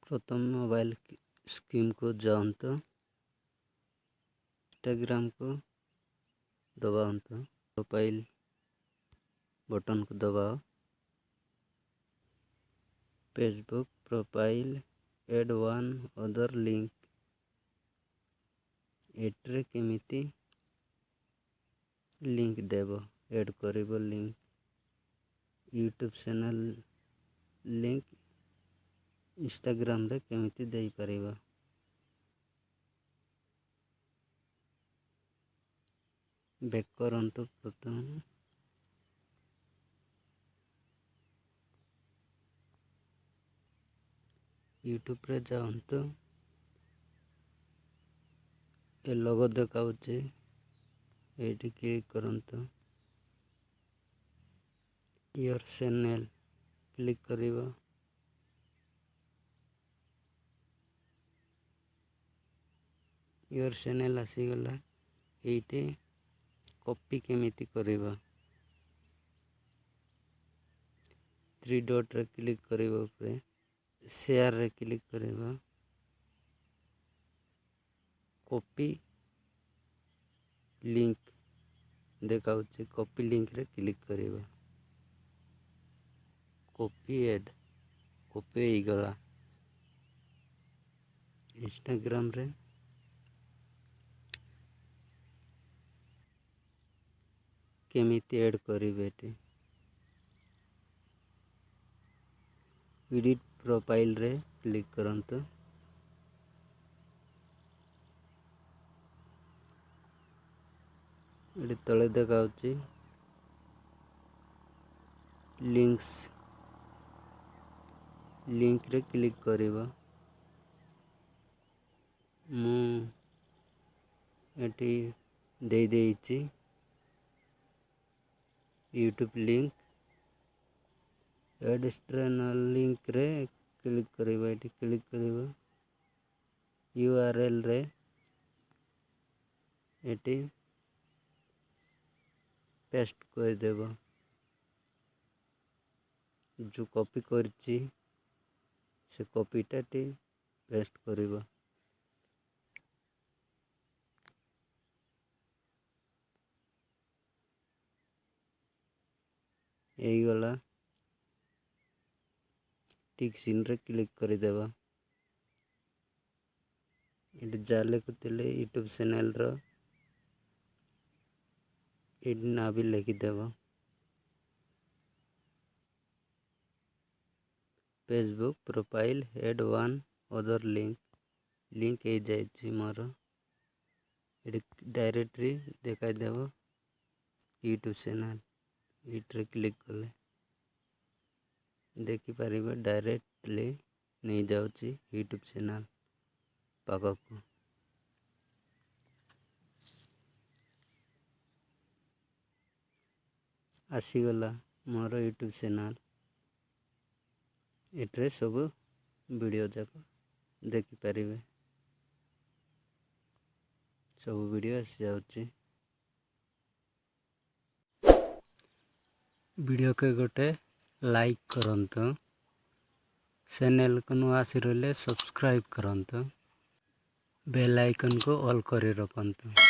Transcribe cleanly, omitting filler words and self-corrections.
प्रथम mobile screen को जाऊँ इंस्टाग्राम को दबाऊँ प्रोफाइल बटन को दबाओ। Facebook profile add one other link एट्रे केमिति लिंक देव एड करिबो link YouTube channel link Instagram रे केमिति देई परिबा। बैक करंतु प्रथम यूट्यूब रे जाऊँ ए लोगो देखाउचे एटी क्लिक करंतु योर चैनल क्लिक करिबा। योर चैनल आसीगला एटी कॉपी केमिति करिबा। 3 डॉट रे क्लिक करिबा उपरे शेयर रे क्लिक करिबा। कॉपी लिंक देखाउचे कॉपी लिंक रे क्लिक करिबा। कॉपी एड कॉपी ही गला इंस्टाग्राम रे केमिति ऐड करिबे एटी एडिट प्रोफाइल रे क्लिक करंतु एटी तले देखाउची लिंक्स लिंक रे क्लिक करिबा। मु एटी दे देइची YouTube link add external link रे क्लिक करिबा। एटी क्लिक करिबा यूआरएल रे एटी पेस्ट कर देबा। जो कॉपी करची से कॉपीटा टी पेस्ट करिबा। यही गला टिक चिन्ह रे क्लिक कर देबा। एटी जाले कुतिले यूट्यूब चैनल रो एटी ना भी लिखि देबा। Facebook profile add one other link ए जाइछि मोर एटी डायरेक्टली देखाई देबो यूट्यूब चैनल इट्रे क्लिक कले देखि परिबे डायरेक्टली नहीं जाउछि यूट्यूब चैनल पाखकु। आसीगला मोर यूट्यूब चैनल एट्रे सब वीडियो जाक देखि परिबे सब वीडियो आसी जाउछि। वीडियो के गोटे लाइक करंतु चैनल को नुआ आसी रहले सब्सक्राइब करंतु बेल आइकन को ऑल करे रखंतु।